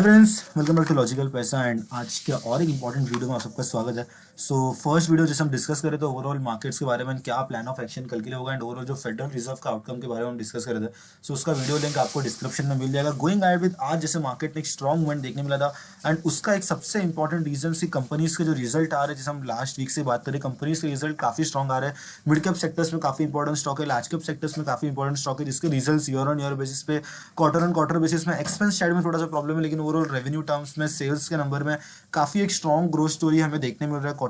Friends, welcome back to logical Paisa and आज के और एक इंपॉर्टेंट वीडियो में आप सबका स्वागत है। फर्स्ट वीडियो जैसे हम डिस्कस करें तो ओवरऑल मार्केट्स के बारे में क्या प्लान ऑफ एक्शन कल के लिए होगा एंड ओवरऑल जो फेडरल रिजर्व का आउटकम के बारे में हम डिस्कस कर रहे थे। उसका वीडियो लिंक आपको डिस्क्रिप्शन में मिल जाएगा। गोइंग अहेड विद आज जैसे मार्केट में एक स्ट्रॉन्ग मूवमेंट देखने मिला था एंड उसका एक सबसे इंपॉर्टेंट रीजन सी कंपनीज के जो रिजल्ट आ रहे हैं। जैसे हम लास्ट वीक से बात करें, कंपनीज के रिजल्ट काफी स्ट्रॉन्ग आ रहे हैं। मिड कैप सेक्टर्स में काफी इंपॉर्टेंट स्टॉक है, लार्ज कैप सेक्टर्स में काफी इंपॉर्टेंट स्टॉक है जिसके result year on year basis पे, क्वार्टर ऑन क्वार्टर बेसिस में, एक्सपेंस साइड में थोड़ा सा प्रॉब्लम है, लेकिन ओवरऑल रेवेन्यू टर्म्स में, सेल्स के नंबर में काफी एक स्ट्रॉन्ग ग्रोथ स्टोरी हमें देखने मिल रहा है क्वार्टर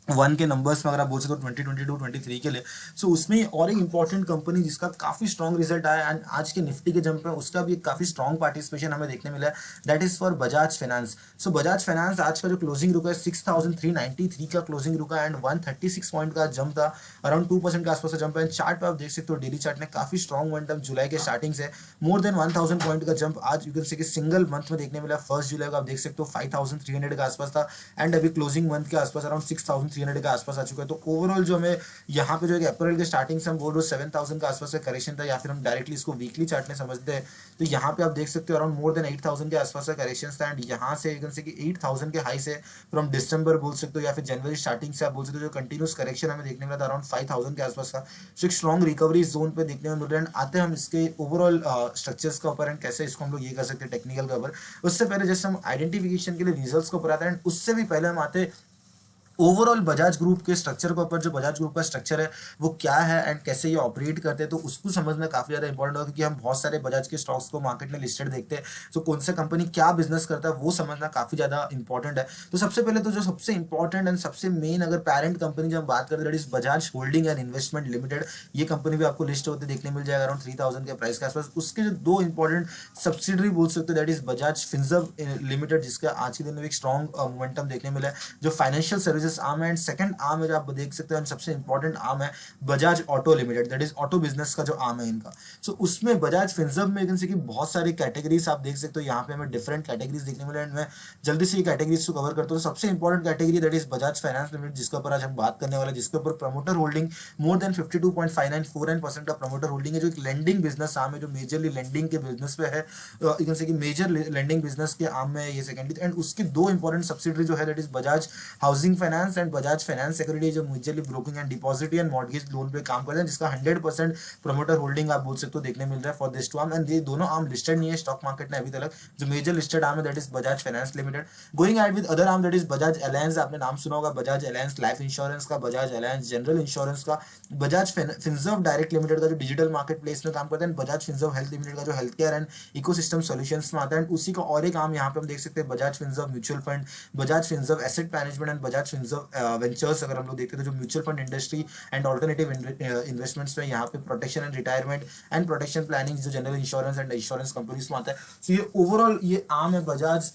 वन के नंबर्स में। अगर आप बोल सकते हो 2022-23 के लिए, सो उसमें और एक इंपॉर्टेंट कंपनी जिसका काफी स्ट्रॉन्ग रिजल्ट आया एंड आज के निफ्टी के जंप में उसका भी एक काफी स्ट्रॉन्ग पार्टिसिपेशन हमें देखने मिला है, that is for Bajaj finance. So Bajaj finance आज का जो क्लोजिंग रुका है 6393 का क्लोजिंग रुका एंड 136 पॉइंट का जंप था, अराउंड 2% के आसपास का जंप है। चार्ट पे आप देख सकते हो, डेली चार्ट में काफी स्ट्रॉन्ग मोमेंटम जुलाई के स्टार्टिंग से मोर देन 1000 पॉइंट का जंप आज you can say single month में देखने मिला। फर्स्ट जुलाई को आप देख सकते हो 5300 के आसपास था एंड अभी क्लोजिंग मंथ के आसपास अराउंड 6300 के आसपास आ चुका है। तो ओवरऑल जो हमें यहाँ पे जो एक अप्रैल के स्टार्टिंग से हम बोल रहे 7000 के आसपास का करेक्शन था, या फिर हम डायरेक्टली इसको वीकली चार्ट में समझते हैं तो यहाँ पे आप देख सकते हो अराउंड मोर देन 8000 के आसपास का करेक्शन था एंड यहाँ से कि 8000 के हाई से फ्रॉम दिसंबर बोल सकते हो या फिर जनवरी स्टार्टिंग से आप बोल सकते हो जो कंटिन्यूस करेक्शन हमें देखने मिला था अराउंड 5000 के आसपास का। सो एक स्ट्रॉन्ग रिकवरी जोन पे देखने में मिल रहा है। आते हैं हम इसके ओवरऑल स्ट्रक्चर्स के ऊपर एंड कैसे इसको हम लोग ये कर सकते हैं टेक्निकल के ऊपर। उससे पहले जैसे हम आइडेंटिफिकेशन के लिए रिजल्ट्स के ऊपर आते हैं, उससे भी पहले हम आते ओवरऑल बजाज ग्रुप के स्ट्रक्चर के ऊपर। जो बजाज ग्रुप का स्ट्रक्चर है वो क्या है एंड कैसे ये ऑपरेट करते हैं, तो उसको समझना काफी ज्यादा इंपॉर्टेंट होगा, क्योंकि हम बहुत सारे बजाज के स्टॉक्स को मार्केट में लिस्टेड देखते हैं। तो कौन सा कंपनी क्या बिजनेस करता है वो समझना काफी ज्यादा इंपॉर्टेंट है। तो सबसे पहले तो जो सबसे इंपॉर्टेंट एंड सबसे मेन अगर पेरेंट कंपनी जब हम बात करते हैं that is Bajaj holding and investment limited. ये कंपनी भी आपको लिस्ट होते देखने मिल जाएगा अराउंड 3000 के प्राइस के आसपास। उसके जो दो इंपॉर्टेंट सब्सिडरी बोल सकते हो that is Bajaj Finserv limited, जिसका आज के दिन में एक स्ट्रॉन्ग मोमेंटम देखने मिला है, जो फाइनेंशियल सर्विसेज आर्म है। एंड सेकंड आर्म है जो आप देख सकते हैं सबसे इंपॉर्टेंट आर्म है Bajaj auto limited, that is auto business का जो आर्म है इनका। सो उसमें बजाज फिनसर्व में जैसे कि बहुत सारी कैटेगरीज आप देख सकते हो, यहाँ पे हमें डिफरेंट कैटेगरीज देखने मिले एंड मैं जल्दी से ये कैटेगरीज को कवर करता हूँ। सबसे important category that is Bajaj finance limited, जिसके ऊपर आज हम बात करने वाले, जिसके ऊपर प्रमोटर होल्डिंग मोर देन 52.5949% का प्रमोटर होल्डिंग है, जो एक लेंडिंग बिजनेस आर्म है जो मेजरली लेंडिंग के बिजनेस पे है, कि मेजर लेंडिंग बिजनेस के आर्म में ये सेकेंडरी। एंड उसकी दो इंपॉर्टेंट सब्सिडरी जो है that is Bajaj housing finance and Bajaj finance security, जो mutually broking and deposit and mortgage loan पे काम करते हैं, जिसका 100% प्रमोटर होल्डिंग आप बोल सकते हो देखने मिल रहा है for this two arm. And ये दोनों आर्म लिस्टेड नहीं है स्टॉक मार्केट में अभी तक। जो मेजर लिस्टेड आर्म है that is Bajaj finance limited. Going ahead with other arm that is Bajaj Allianz, आपने नाम सुना होगा, बजाज अलायंस लाइफ इंश्योरेंस का, बजाज अलायंस जनरल इंश्योरेंस का, बजाज फिनसर्व डायरेक्ट लिमिटेड का जो डिजिटल मार्केट प्लेस में काम करते हैं, बजाज फिनसर्व हेल्थ लिमिटेड का जो health care and ecosystem solutions में आता है। उसी का और एक आर्म यहाँ पे हम देख सकते हैं Bajaj Finserv mutual fund, Bajaj Finserv asset management and Bajaj Finserv ventures. अगर हम लोग देखते हैं तो जो mutual fund industry and alternative investments में यहाँ पे protection and retirement and protection planning जो general insurance and insurance companies में आता है। तो ये ओवरऑल ये आर्म है बजाज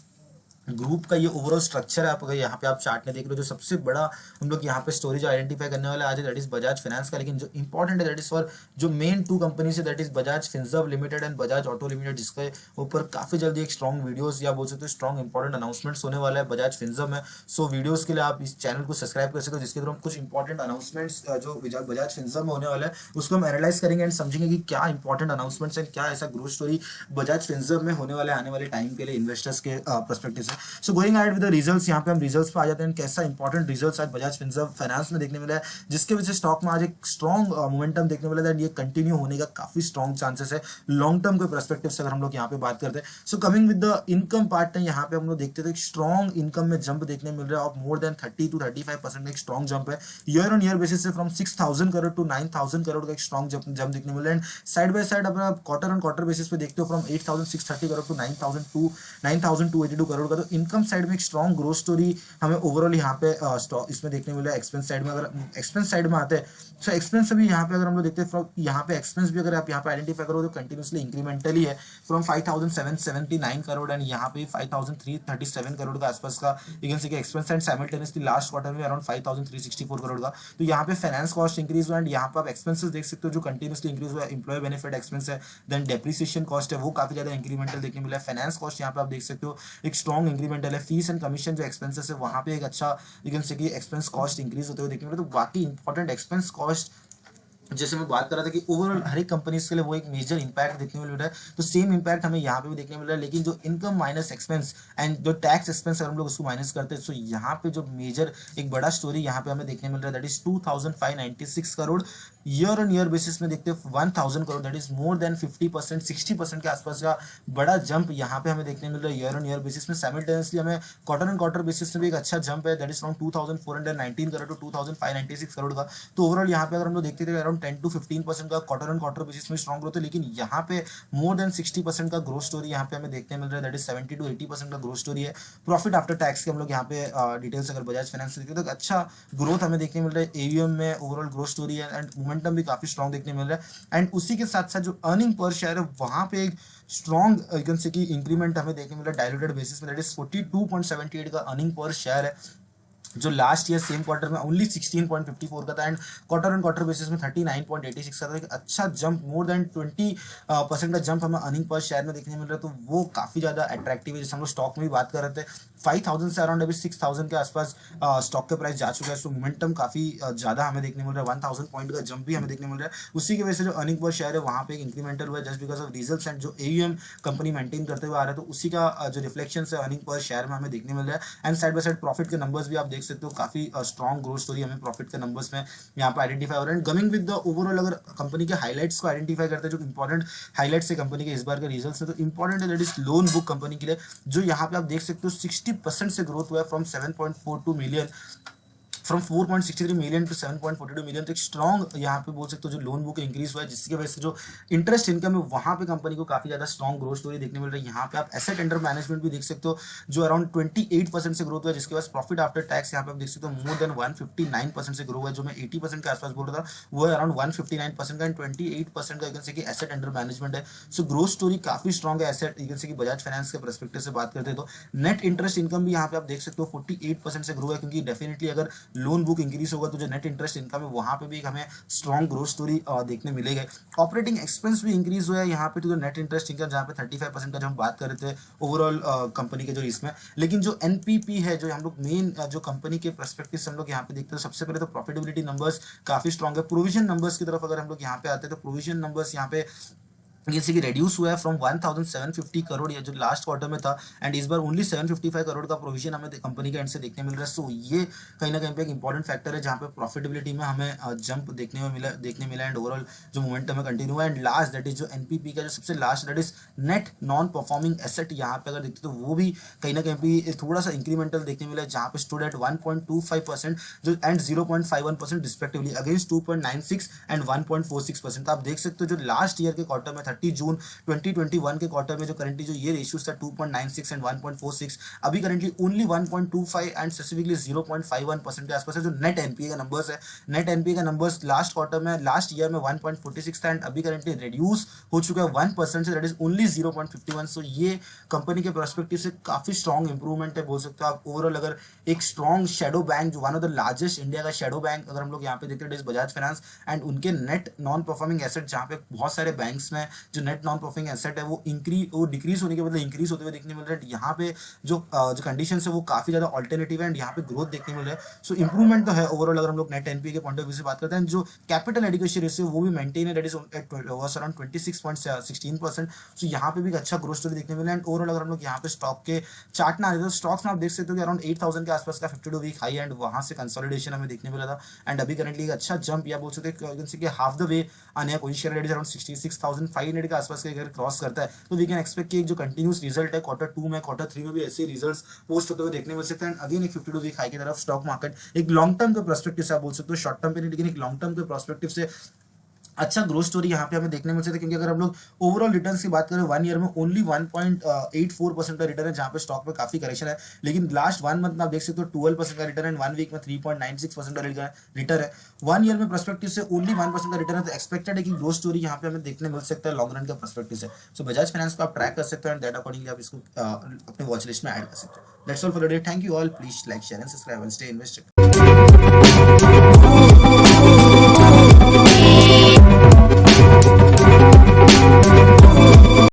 ग्रुप का, ये ओवरऑल स्ट्रक्चर है। आप अगर यहाँ पे आप चार्ट में देख रहे हो, जो सबसे बड़ा हम लोग यहाँ पे स्टोरी जो आइडेंटिफाई करने वाला आज है दैट इज बजाज फाइनेंस का, लेकिन जो इंपॉर्टेंट है दैट इज फॉर जो मेन टू कंपनीज है that is Bajaj Finserv limited and Bajaj auto limited, जिसके ऊपर काफी जल्दी एक स्ट्रॉन्ग वीडियोस या बोल सकते हो स्ट्रॉन्ग इंपॉर्टेंट अनाउंसमेंट्स होने वाला है बजाज फिनसर्व में। सो वीडियोस के लिए आप इस चैनल को सब्सक्राइब कर सकते हो, जिसके थ्रू हम कुछ इंपॉर्टेंट अनाउंसमेंट्स जो बजाज फिनसर्व में होने वाला है उसको हम एनालाइज करेंगे एंड समझेंगे कि क्या इंपॉर्टेंट अनाउंसमेंट्स है, क्या ऐसा ग्रोथ स्टोरी बजाज फिनसर्व में होने वाले आने वाले टाइम के लिए इन्वेस्टर्स के पर्सपेक्टिव से। So going ahead with the results, यहाँ पे हम रिजल्ट्स पे आ जाते हैं। कैसा इंपॉर्टेंट रिजल्ट्स आज बजाज फिनसर्व फाइनेंस में देखने मिला है, जिसके वजह से स्टॉक में आज एक स्ट्रॉन्ग मोमेंटम देखने मिला है। ये कंटिन्यू होने का काफी स्ट्रॉन्ग चांसेस है लॉन्ग टर्म के पर्सपेक्टिव से अगर हम लोग यहाँ पे बात करते हैं। So coming with the income part, यहाँ पे हम लोग देखते थे स्ट्रॉन्ग इनकम में जंप देखने मिल रहा है ऑफ मोर देन 30 to 35% एक स्ट्रॉन्ग जंप है ईयर ऑन ईयर बेसिस से, फ्रॉम 6000 करोड़ टू 9000 करोड़ का एक स्ट्रॉन्ग जंप देखने मिल रहा है। साइड बाय साइड अपना क्वार्टर ऑन क्वार्टर बेसिस पे देखते हो फ्रॉम 8630 करोड़ टू 9282 करोड़ का। तो इनकम साइड में एक स्ट्रॉन्ग ग्रोथ स्टोरी हमें ओवरऑल यहाँ पे स्टॉक इसमें देखने मिला है। एक्सपेंस साइड में अगर एक्सपेंस साइड में आते हैं तो एक्सपेंस भी यहाँ पे अगर हम लोग देखते हैं यहाँ पे एक्सपेंस भी अगर आप यहाँ पे आइडेंटिफाई करो तो कंटिन्यूसली इंक्रीमेंटली है फ्रॉम 5779 करोड़ एंड यहाँ पे 5337 करोड़ का आसपास का expense and simultaneously last quarter में अराउंड 5364 करोड़ का। तो यहाँ पे फाइनेंस कॉस्ट इंक्रीज हुआ एंड यहाँ पे आप एक्सपेंसेस देख सकते हो जो कंटिन्यूसली इंक्रीज हुआ है। एम्प्लॉय बेनिफिट एक्सपेंस है, देन डेप्रिसिएशन कॉस्ट है, वो काफी ज्यादा इंक्रीमेंटल देखने मिला है। फाइनेंस कॉस्ट यहाँ पे आप देख सकते हो एक स्ट्रॉन्ग इंक्रीमेंटल है। फीस एंड कमीशन जो एक्सपेंसेस है वहाँ पे एक अच्छा एक्सपेंस कॉस्ट इंक्रीज होते हुए देखने मिला। तो बाकी इंपॉर्टेंट एक्सपेंस कॉस्ट जैसे मैं बात कर रहा था कि ओवरऑल हर एक कंपनीज के लिए वो एक मेजर इंपैक्ट देखने को मिल रहा है, तो सेम इंपैक्ट हमें यहाँ पे भी देखने मिल रहा है, लेकिन जो इनकम माइनस एक्सपेंस एंड जो टैक्स एक्सपेंस है हम लोग उसको माइनस करते हैं, सो यहाँ पे जो मेजर एक बड़ा स्टोरी यहाँ पे हमें देखने मिल रहा है, that is 2596 crore. Year on year basis में देखते हैं 1000 crore, that is more than 50%, 60% के आसपास का बड़ा जंप यहाँ पे हमें देखने मिल रहा है ईयर ऑन ईयर बेसिस में। साइमल्टेनियसली हमें क्वार्टर एंड क्वार्टर बेसिस में भी एक अच्छा जंप है, that is from 2419 crore to 2596 crore का। तो ओवरऑल यहाँ पे अगर हम लोग देखते थे अराउंड 10 to 15% का क्वार्टर एंड क्वार्टर बेसिस में स्ट्रॉन्ग ग्रोथ है, लेकिन यहाँ पे मोर देन 60% का ग्रोथ स्टोरी यहाँ पे हमें देखने मिल रहा है, दैट इज 70 to 80% का ग्रोथ स्टोरी है। प्रॉफिट आफ्टर टैक्स के हम लोग यहाँ पे डिटेल्स अगर बजाज फाइनेंस से देखते हैं तो अच्छा ग्रोथ हमें देखने मिल रहा है, एयूएम में ओवरऑल ग्रोथ स्टोरी है एंड मोमेंटम भी काफी स्ट्रॉन्ग देखने मिल रहा है। एंड उसी के साथ साथ जो अर्निंग पर शेयर है वहां पे एक स्ट्रॉन्ग यू कैन से कि इंक्रीमेंट हमें देखने मिल रहा है डायलूटेड बेसिस में, दैट इज 42.78 का अर्निंग पर शेयर है, जो लास्ट ईयर सेम क्वार्टर में ओनली 16.54 का था and quarter on quarter basis में 39.86 का था। एक अच्छा जंप, मोर देन 20% का जंप हमें अर्निंग पर शेयर में देखने मिल रहा है, तो वो काफी ज्यादा अट्रैक्टिव है। जैसे हम लोग स्टॉक में भी बात कर रहे थे 5000 से अराउंड अभी 6000 के आसपास स्टॉक के प्राइस जा चुका है, सो मोमेंटम काफी ज्यादा हमें देखने मिल रहा है, 1000 पॉइंट का जंप भी हमें देखने मिल रहा है। उसी की वजह से जो अर्निंग पर शेयर है वहाँ पे एक इंक्रीमेंटल हुआ है just because of results and जो एयूएम कंपनी मेंटेन करते हुए आ रहा है, तो उसी का जो रिफ्लेक्शन है अर्निंग पर शेयर में हमें देखने मिल रहा है। And side by side profit के नंबर्स भी आप देख सकते हो, काफी स्ट्रॉन्ग ग्रोथ स्टोरी हमें प्रॉफिट के नंबर्स में यहाँ पे आइडेंटिफाई हो रहा है। And coming with the overall अगर कंपनी के हाइलाइट्स को आइडेंटिफाई करते हैं, जो इंपॉर्टेंट हाइलाइट्स है कंपनी के इस बार के रिजल्ट्स में, तो इंपॉर्टेंट है that is loan book company के लिए, जो यहाँ पे आप देख सकते हो 60% से ग्रोथ हुआ है from 7.42 million from 4.63 million to 7.42 million, तो एक स्ट्रॉन्ग यहाँ पे बोल सकते हो जो लोन बुक इंक्रीज हुआ है, जिसकी वजह से जो इंटरेस्ट इनकम है वहाँ पे कंपनी को काफी ज्यादा स्ट्रॉन्ग ग्रोथ स्टोरी देखने मिल रही है। यहाँ पे आप एसेट अंडर मैनेजमेंट भी देख सकते हो जो अराउंड 28% से ग्रोथ हुआ है, जिसके बाद प्रॉफिट आफ्टर टैक्स यहाँ पे आप देख सकते हो मोर देन 159% से ग्रो हुआ है, जो मैं 80% के आसपास बोल रहा था वो है अराउंड 159% का एंड 28% का कि एसेट अंडर मैनेजमेंट है। सो ग्रोथ स्टोरी काफी स्ट्रॉन्ग है एसेट कि बजाज फाइनेंस के परस्पेक्टिव से बात करते हैं तो नेट इंटरेस्ट इनकम भी यहाँ पे आप देख सकते हो 48% से ग्रो है, क्योंकि डेफिनेटली अगर लोन बुक इंक्रीज होगा तो जो नेट इंटरेस्ट इनकम है वहां पे भी हमें स्ट्रॉन्ग ग्रोथ स्टोरी देखने मिलेगा। ऑपरेटिंग एक्सपेंस भी इंक्रीज हुआ है यहाँ पे, तो जो नेट इंटरेस्ट इनकम जहाँ पे 35% का जो हम बात कर रहे थे ओवरऑल कंपनी के जो इसमें, लेकिन जो एनपीपी है जो हम लोग मेन जो कंपनी के परस्पेक्टिव से हम लोग यहाँ पे देखते हैं, सबसे पहले तो प्रॉफिटेबिलिटी नंबर्स काफी स्ट्रॉन्ग है। प्रोविजन नंबर्स की तरफ अगर हम लोग यहाँ पे आते हैं तो प्रोविजन नंबर्स यहाँ पे जैसे कि रेड्यूस हुआ है फ्रॉम 1750 करोड़ या जो लास्ट क्वार्टर में था, एंड इस बार ओनली 755 करोड़ का प्रोविजन हमें कंपनी के एंड से देखने मिल रहा है। सो ये कहीं ना कहीं पे एक इंपॉर्टेंट फैक्टर है जहाँ पे प्रॉफिटेबिलिटी में हमें जंप देखने मिला एंड ओवरऑल जो मोमेंटम है कंटिन्यू हुआ। एंड लास्ट दैट इज जो एनपीपी का जो सबसे last that is net non performing asset, यहाँ पे अगर देखते तो वो भी कहीं ना कहीं पे थोड़ा सा इंक्रीमेंटल देखने मिला है, जहाँ पे स्टूड एट 1.25% जो एंड 0.51% रिस्पेक्टिवली अगेंस्ट 2.96 एंड 1.46%। आप देख सकते हो जो लास्ट ईयर के क्वार्टर में 30 जून 2021 के क्वार्टर में जो करंटली जो ये रेशियोज था 2.96 एंड 1.46, अभी करंटली ओनली 1.25 एंड स्पेसिफिकली 0.51% के आसपास है। जो नेट एनपीए का नंबर्स है, नेट एनपीए का नंबर्स लास्ट क्वार्टर में लास्ट ईयर में 1.46 था एंड अभी करंटली रिड्यूस हो चुका है 1% से, दैट इज ओनली 0.51। सो ये कंपनी के पर्सपेक्टिव से काफी स्ट्रॉन्ग इंप्रूवमेंट है बोल सकते हो आप। ओवरऑल अगर एक स्ट्रॉन्ग शेडो बैंक जो one of the largest India का शेडो बैंक अगर हम लोग यहाँ पे देखते हैं बजाज फाइनेंस, एंड उनके नेट नॉन परफॉर्मिंग एसेट जहाँ पे बहुत सारे बैंक्स में जो नेट नॉन परफॉर्मिंग एसेट है वो डिक्रीज होने के बदले इंक्रीज होते हुए देखने मिल रहा है। यहाँ पे जो कंडीशन है वो काफी ज्यादा ऑल्टरनेटिव है एंड यहाँ पे ग्रोथ देखने मिल रहा है। सो इंप्रूवमेंट तो है ओवरऑल अगर हम लोग नेट एनपीए के पॉइंट ऑफ व्यू से बात करते हैं। जो कैपिटल एडिक्वेसी रेशियो वो भी मेंटेन है, दैट इज अराउंड 26.16%। सो यहाँ पे भी अच्छा ग्रोथ स्टोरी देखने मिला। एंड ओवरऑल अगर हम लोग यहाँ पे स्टॉक के चार्ट ना आए तो स्टॉक्स में आप देख सकते हो कि अराउंड 8000 के आसपास का 52 वीक हाई एंड वहां से कंसोलिडेशन हमें देखने मिला था एंड अभी करंटली एक अच्छा जंप या बोल सकते हैं हाफ द वे आने का कोशिश कर रहा है, अराउंड 66,500 के आसपास का अगर क्रॉस करता है तो वी कैन एक्सपेक्ट कि एक जो कंटिन्यूस रिजल्ट है क्वार्टर 2 में क्वार्टर 3 में भी ऐसे रिजल्ट्स पोस्ट होते हुए देखने मिल सकते हैं। अगेन एक 52 वीक हाई की तरफ स्टॉक मार्केट एक लॉन्ग टर्म के पर्सपेक्टिव से आप बोल सकते हो, शॉर्ट टर्म पे नहीं लेकिन एक लॉन्ग टर्म के पर्सपेक्टिव से अच्छा ग्रोथ स्टोरी यहाँ पे हमें देखने मिल सकता है। क्योंकि अगर हम लोग ओवरऑल रिटर्न्स की बात करें 1 ईयर में ओनली 1.84% का रिटर्न है, जहाँ पे स्टॉक में काफी करेक्शन है, लेकिन लास्ट 1 मंथ में आप देख सकते हो 12% का रिटर्न एंड 1 वीक में 3.96% का रिटर्न है। 1 ईयर में पर्सपेक्टिव से ओनली 1% का रिटर्न है, तो एक्सपेक्टेड है कि ग्रोथ स्टोरी यहाँ पे हमें देखने मिल सकता है लॉन्ग रन के पर्सपेक्टिव से। सो बजाज फाइनेंस को आप ट्रैक कर सकते हो एंड दैट अकॉर्डिंगली आप इसको अपने वॉच लिस्ट में ऐड कर सकते हो। That's all for today, thank you all, please like share and subscribe and stay invested.